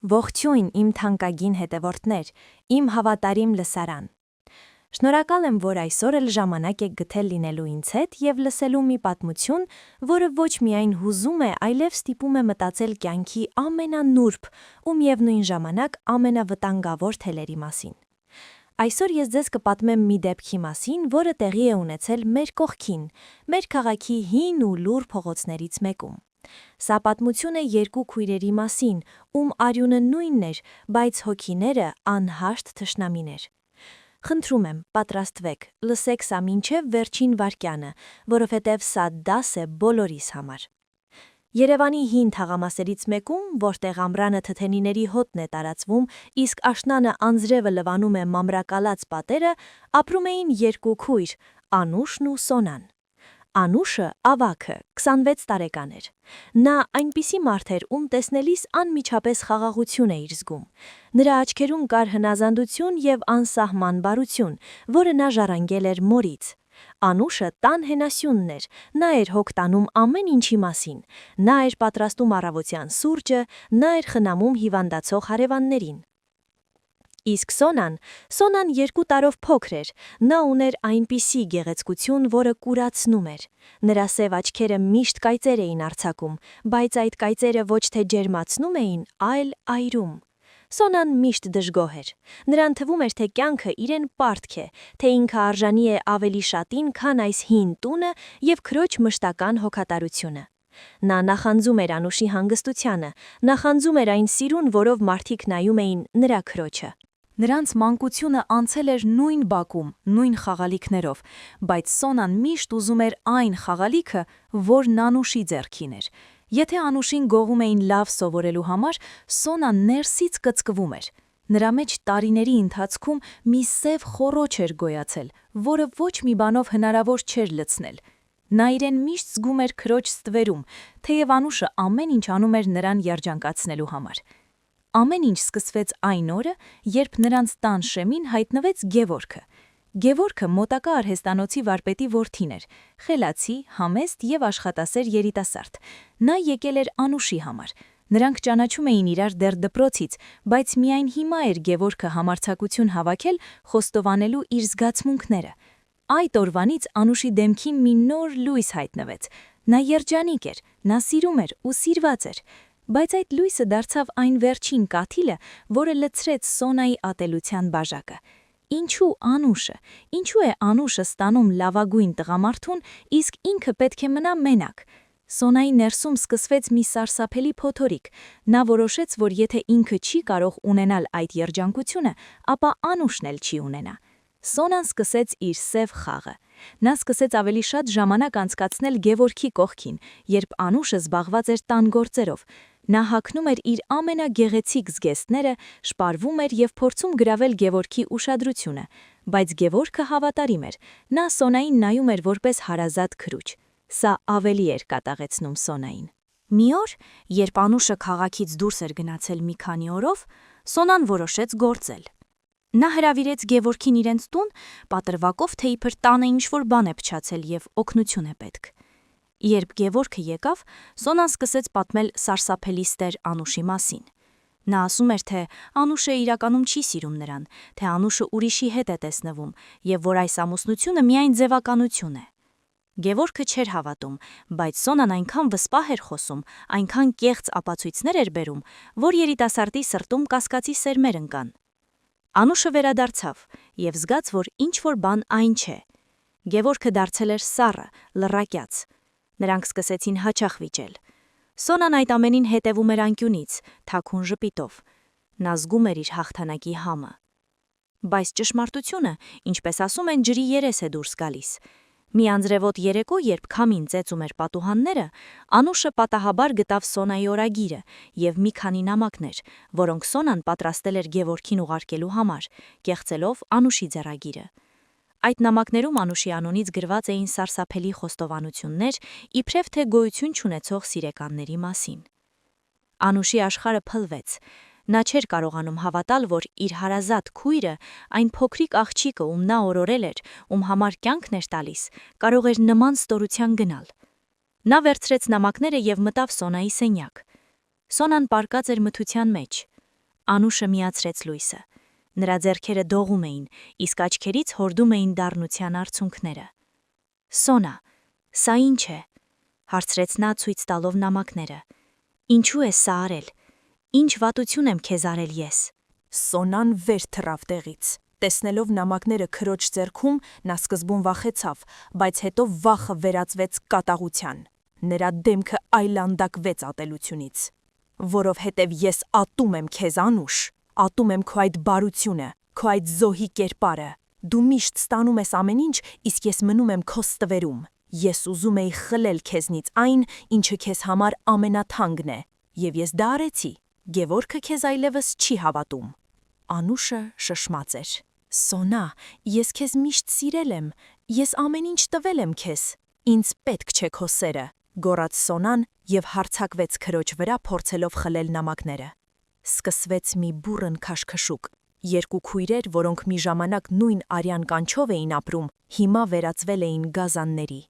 Ողջույն իմ թանկագին հետևորդներ, իմ հավատարիմ լսարան։ Շնորհակալ եմ, որ այսօր էլ ժամանակ եք գտել լինելու ինձ հետ եւ լսելու մի պատմություն, որը ոչ միայն հուզում է, այլև ստիպում է մտածել կյանքի ամենանուրբ ու միևնույն ժամանակ ամենավտանգավոր թելերի մասին։ Այսօր ես ձեզ կպատմեմ մի դեպքի մասին, որը տեղի է ունեցել մեր կողքին, մեր քաղաքի հին ու լուռ փողոցներից մեկում։ Սա պատմություն է երկու քույրերի մասին, ում արյունը նույնն էր, բայց հոգիները անհաշտ թշնամիներ։ Խնդրում եմ, պատրաստվեք, լսեք սա մինչև վերջին վայրկյանը, որովհետև սա դաս է բոլորիս համար։ Երևանի հին թաղամասերից մեկում, որտեղ ամռանը թթենիների հոտն է տարածվում, իսկ աշնանը անձրևը լվանում է մամրակալած պատերը, ապրում էին երկու քույր՝ Անուշն ու Սոնան։ Անուշը ավագը, 26 տարեկան էր։ Նա այնպիսի մարդ էր, ում տեսնելիս անմիջապես խաղաղություն էիր զգում։ Նրա աչքերում կար հնազանդություն և անսահման բարություն, որը նա ժառանգել էր մորից։ Անուշը տան հենասյունն էր, նա էր հոգ տանում ամեն ինչի մասին, նա էր պատրաստում առավոտյան սուրճը, նա էր խնամում հիվանդացող հարևաններին։ Իսկ Սոնան 2 տարով փոքր էր, նա ուներ այնպիսի գեղեցկություն, որը կուրացնում էր։ Նրա սև աչքերը միշտ կայծեր էին արձակում, բայց այդ կայծերը ոչ թե ջերմացնում էին, այլ այրում։ Սոնան միշտ դժգոհ էր։ Նրան թվում էր, թե կյանքը իրեն պարտք է, թե ինքը արժանի է ավելի շատին, քան այս հին տունը և քրոջ մշտական հոգատարությունը։ Նա նախանձում էր Անուշի հանգստությանը, նախանձում էր այն սիրուն, որով մարդիկ նայում էին նրա քրոջը։ Նրանց մանկությունը անցել էր նույն բակում, նույն խաղալիքներով, բայց Սոնան միշտ ուզում էր այն խաղալիքը, որն Անուշի ձեռքին էր։ Եթե Անուշին գողում էին լավ սովորելու համար, Սոնան ներսից կծկվում էր։ Նրա մեջ տարիների ընթացքում մի սև խոռոչ էր գոյացել, որը ոչ մի բանով հնարավոր չէր լցնել։ Նա իրեն միշտ զգում էր քրոջ ստվերում, թեև Անուշը ամեն ինչ անում էր նրան երջանկացնելու համար։ Ամեն ինչ սկսվեց այն օրը, երբ նրանց տան շեմին հայտնվեց Գևորգը։ Գևորգը մոտակա արհեստանոցի վարպետի որդին էր, խելացի, համեստ և աշխատասեր երիտասարդ։ Նա եկել էր Անուշի համար։ Նրանք ճանաչում էին իրար դեռ դպրոցից, բայց միայն հիմա էր Գևորգը համարձակություն հավաքել խոստովանելու իր զգացմունքները։ Այդ օրվանից Անուշի դեմքին մի նոր լույս հայտնվեց։ Նա երջանիկ էր, նա սիրում էր ու սիրված էր։ Բայց այդ լույսը դարձավ այն վերջին կաթիլը, որը լցրեց Սոնայի ատելության բաժակը։ Ինչու Անուշը։ Ինչու է Անուշը ստանում լավագույն տղամարդուն, իսկ ինքը պետք է մնա մենակ։ Սոնայի ներսում սկսվեց մի սարսափելի փոթորիկ։ Նա որոշեց, որ եթե ինքը չի կարող ունենալ այդ երջանկությունը, ապա Անուշն էլ չի ունենա։ Սոնան սկսեց իր սև խաղը։ Նա սկսեց ավելի շատ ժամանակ անցկացնել Գևորգի կողքին, երբ Անուշը զբաղված էր տան գործերով։ Նա հագնում էր իր ամենագեղեցիկ զգեստները, շպարվում էր և փորձում գրավել Գևորգի ուշադրությունը, բայց Գևորգը հավատարիմ էր։ Նա Սոնային նայում էր որպես հարազատ քրուջ։ Սա ավելի էր կատաղեցնում Սոնային։ Մի օր, երբ Անուշը քաղաքից դուրս էր գնացել մի քանի օրով, Սոնան որոշեց գործել։ Նա հրավիրեց Գևորգին իրենց տուն, պատրվակով, թե իբր տանը ինչ-որ բան է փչացել և օգնություն է պետք։ Երբ Գևորգը եկավ, Սոնան սկսեց պատմել սարսափելի ստեր Անուշի մասին։ Նա ասում էր, թե Անուշը իրականում չի սիրում նրան, թե Անուշը ուրիշի հետ է տեսնվում, և որ այս ամուսնությունը միայն ձևականություն է։ Գևորգը չէր հավատում, բայց Սոնան այնքան վսպահ էր խոսում, այնքան կեղծ ապացույցներ էր բերում, որ երիտասարդի սրտում կասկածի սերմեր ընկան։ Անուշը վերադարձավ և զգաց, որ ինչ-որ բան այն չէ։ Գևորգը դարձել էր սառը, լռակյաց։ Նրանք սկսեցին հաճախ վիճել։ Սոնան այդ ամենին հետևում էր անկյունից, թաքուն ժպիտով։ Նա զգում էր իր հաղթանակի համը։ Բայց ճշմարտությունը, ինչպես ասում են, ջրի երես է դուրս գալիս։ Մի անձրևոտ երեկո, երբ քամին ծեծում էր պատուհանները, Անուշը պատահաբար գտավ Սոնայի օրագիրը և մի քանի նամակներ, որոնք Սոնան պատրաստել էր Գևորգին ուղարկելու համար, կեղծելով Անուշի ձեռագիրը։ Այդ նամակներում Անուշի անունից գրված էին սարսափելի խոստովանություններ, իբրև թե գոյություն չունեցող սիրեկանների մասին։ Անուշի աշխարհը փլվեց։ Նա չէր կարողանում հավատալ, որ իր հարազատ քույրը, այն փոքրիկ աղջիկը, ում նա օրորել էր, ում համար կյանքն էր տալիս, կարող էր նման ստորության գնալ։ Նա վերցրեց նամակները և մտավ Սոնայի սենյակ։ Սոնան պառկած էր մթության մեջ։ Անուշը միացրեց լույսը։ Նրա ձեռքերը դողում էին, իսկ աչքերից հորդում էին դառնության արցունքները։ «Սոնա, սա ինչ է», հարցրեց նա ցույց տալով նամակները։ «Ինչու ես սա արել։ Ինչ վատություն եմ քեզ արել ես»։ Սոնան վեր թռավ տեղից։ Տեսնելով նամակները քրոջ ձեռքում, նա սկզբում վախեցավ, բայց հետո վախը վերածվեց կատաղության։ Նրա դեմքը այլանդակվեց ատելությունից։ «Որովհետև ես ատում եմ քեզ, Անուշ, ատում եմ քո այդ բարությունը, քո այդ զոհի կերպարը։ Դու միշտ ստանում ես ամեն ինչ, իսկ ես մնում եմ քո ստվերում։ Ես ուզում էի խլել քեզնից այն, ինչը քեզ համար ամենաթանկն է, և ես դա արեցի։ Գևորգը քեզ այլևս չի հավատում»։ Անուշը շշմած էր. «Սոնա, ես քեզ միշտ սիրել եմ, ես ամեն ինչ տվել եմ քեզ, ինձ պետք չէ քո սերը», գոռաց Սոնան և հարձակվեց քրոջ վրա, փորձելով խլել նամակները։ Սկսվեց մի բուռն քաշքշուկ։ Երկու քույրեր, որոնք մի ժամանակ նույն արյան կանչով էին ապրում, հիմա վերածվել էին գազանների։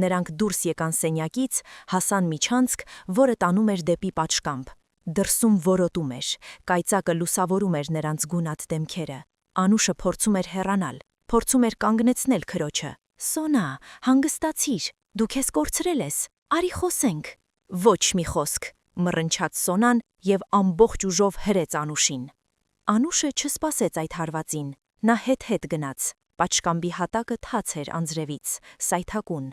Նրանք դուրս եկան սենյակից, հասան միջանցք, որը տանում էր դեպի պատշգամբ։ Դրսում որոտում էր, կայծակը լուսավորում էր նրանց գունատ դեմքերը։ Անուշը փորձում էր հեռանալ, փորձում էր կանգնեցնել քրոջը։ «Սոնա, հանգստացիր, դու քեզ կորցրել ես, արի խոսենք»։ «Ոչ մի խոսք», մռնչաց Սոնան և ամբողջ ուժով հրեց Անուշին։ Անուշը չսպասեց այդ հարվածին, նա հետ գնաց։ Պատշգամբի հատակը թաց էր անձրևից, սայթակուն։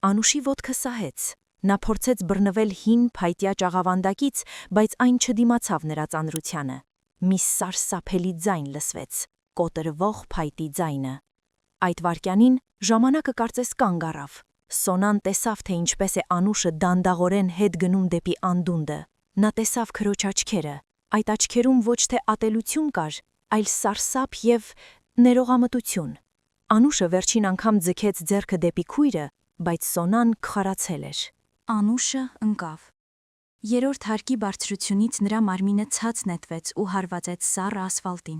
Անուշի ոտքը սահեց։ Նա փորձեց բռնվել հին փայտյա ճաղավանդակից, բայց այն չդիմացավ նրա ծանրությանը։ Մի սարսափելի ձայն լսվեց, կոտրվող փայտի ձայնը։ Այդ վայրկյանին ժամանակը կարծես կանգ առավ։ Սոնան տեսավ, թե ինչպես է Անուշը դանդաղորեն հետ գնում դեպի անդունդը։ Նա տեսավ քրոջ աչքերը։ Այդ աչքերում ոչ թե ատելություն կար, այլ սարսափ և ներողամտություն։ Անուշը վերջին անգամ ձգեց ձեռքը դեպի քույրը, բայց Սոնան քխարացել էր։ Անուշը ընկավ։ Երրորդ հարկի բարձրությունից նրա մարմինը ցած նետվեց ու հարվածեց սառը ասֆալտին։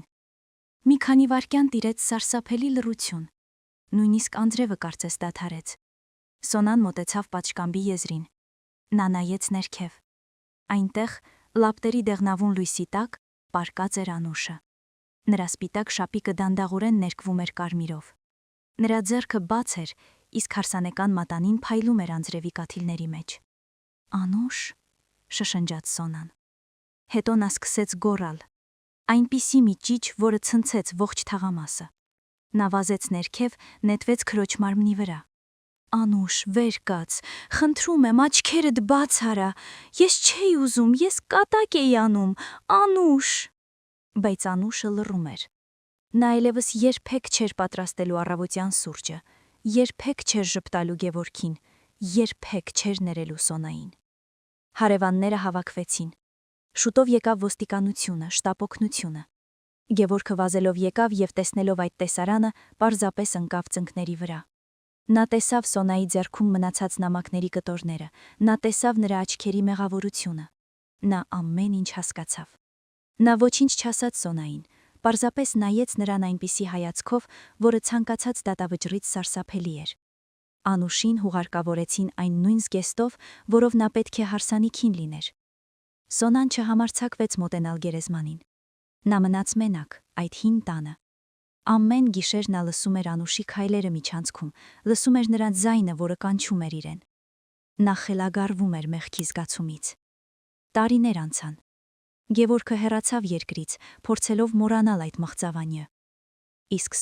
Մի քանի վայրկյան տիրեց սարսափելի լռություն։ Նույնիսկ անձրևը կարծես դադարեց։ Սոնան մոտեցավ պատշգամբի եզրին։ Նա նայեց ներքև։ Այնտեղ, լապտերի դեղնավուն լույսի տակ, պառկած էր Անուշը։ Նրա սպիտակ շապիկը դանդաղորեն ներկվում էր կարմիրով։ Նրա ձեռքը բաց էր, իսկ հարսանեկան մատանին փայլում էր անձրևի կաթիլների մեջ։ «Անուշ», շշնջաց Սոնան։ Հետո նա սկսեց գոռալ, այնպիսի մի ճիչ, որը ցնցեց ողջ թաղամասը։ Նա վազեց ներքև, նետվեց քրոջ մարմնի վրա։ «Անուշ, վեր կաց, խնդրում եմ, աչքերդ բաց արա, ես չէի ուզում, ես կատակ էի անում, Անուշ»։ Բայց Անուշը լռում էր։ Նա այլևս երբեք չէր պատրաստելու առավոտյան սուրճը, երբեք չէր ժպտալու Գևորգին, երբեք չէր ներելու Սոնային։ Հարևանները հավաքվեցին։ Շուտով եկավ ոստիկանությունը, շտապօգնությունը։ Գևորգը վազելով եկավ և տեսնելով այդ տեսարանը, պարզապես ընկավ ծնկների վրա։ Նա տեսավ Սոնայի ձեռքում մնացած նամակների կտորները, նա տեսավ նրա աչքերի մեղավորությունը։ Նա ամեն ինչ հասկացավ։ Նա ոչինչ չասաց Սոնային, պարզապես նայեց նրան այնպիսի հայացքով, որը ցանկացած դատավճռից սարսափելի էր։ Անուշին հուղարկավորեցին այն նույն զգեստով, որով նա պետք է հարսանիքին լիներ։ Սոնան չհամարձակվեց մոտենալ գերեզմանին։ Նա մնաց մենակ այդ հին տանը։ Ամեն գիշեր նա լսում էր Անուշի քայլերը միջանցքում, լսում էր նրա ձայնը, որը կանչում էր իրեն։ Նա խելագարվում էր մեղքի զգացումից։ Տարիներ անցան։ Գևորգը հեռացավ երկրից, փորձելով մոռանալ այդ մղձավանյը։ Իսկ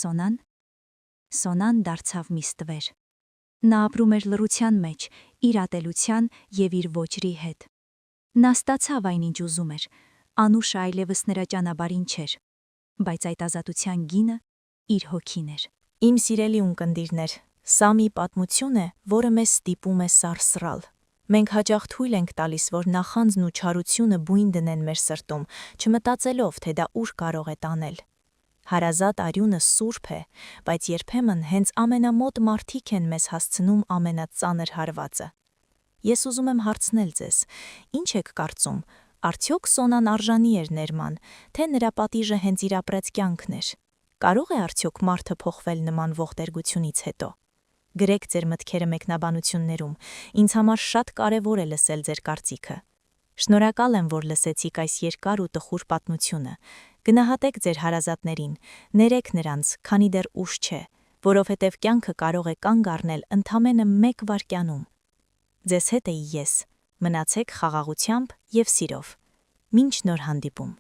Սոնան դարձավ մի ստվեր։ Նա ապրում էր լռության մեջ, իր ատելության և իր ոճրի հետ։ Նա ստացավ այնինչ ուզում էր, Անուշը այլևս նրա ճանապարհին չէր, բայց այդ ազատության գինը իր հոգին էր։ Իմ սիրելի ունկնդիրներ, սա մի պատմություն է, որը մեզ ստիպում է սարսռալ։ Մենք հաճախ թույլ ենք տալիս, որ նախանձն ու չարությունը բույն դնեն մեր սրտում, չմտածելով, թե դա ուր կարող է տանել։ Հարազատ արյունը սուրբ է, բայց երբեմն հենց ամենամոտ մարդիկ են մեզ հասցնում ամենածանր հարվածը։ Ես ուզում եմ հարցնել ձեզ, ինչ եք կարծում, արդյոք Սոնան արժանի էր ներման, թե նրա պատիժը հենց իր ապրած կյանքն էր։ Կարող է արդյոք մարդը փոխվել նման ողտերգությունից հետո։ Գրեք ձեր մտքերը մեկնաբանություններում, ինձ համար շատ կարևոր է լսել ձեր կարծիքը։ Շնորհակալ եմ, որ լսեցիք այս երկար ու տխուր պատմությունը։ Գնահատեք ձեր հարազատներին, ներեք նրանց, քանի դեռ ուշ չէ, որովհետև կյանքը կարող է կանգ առնել ընդամենը 1 վայրկյանում։ Ձեզ հետ էի ես։ Մնացեք խաղաղությամբ և սիրով։ Մինչ նոր հանդիպում։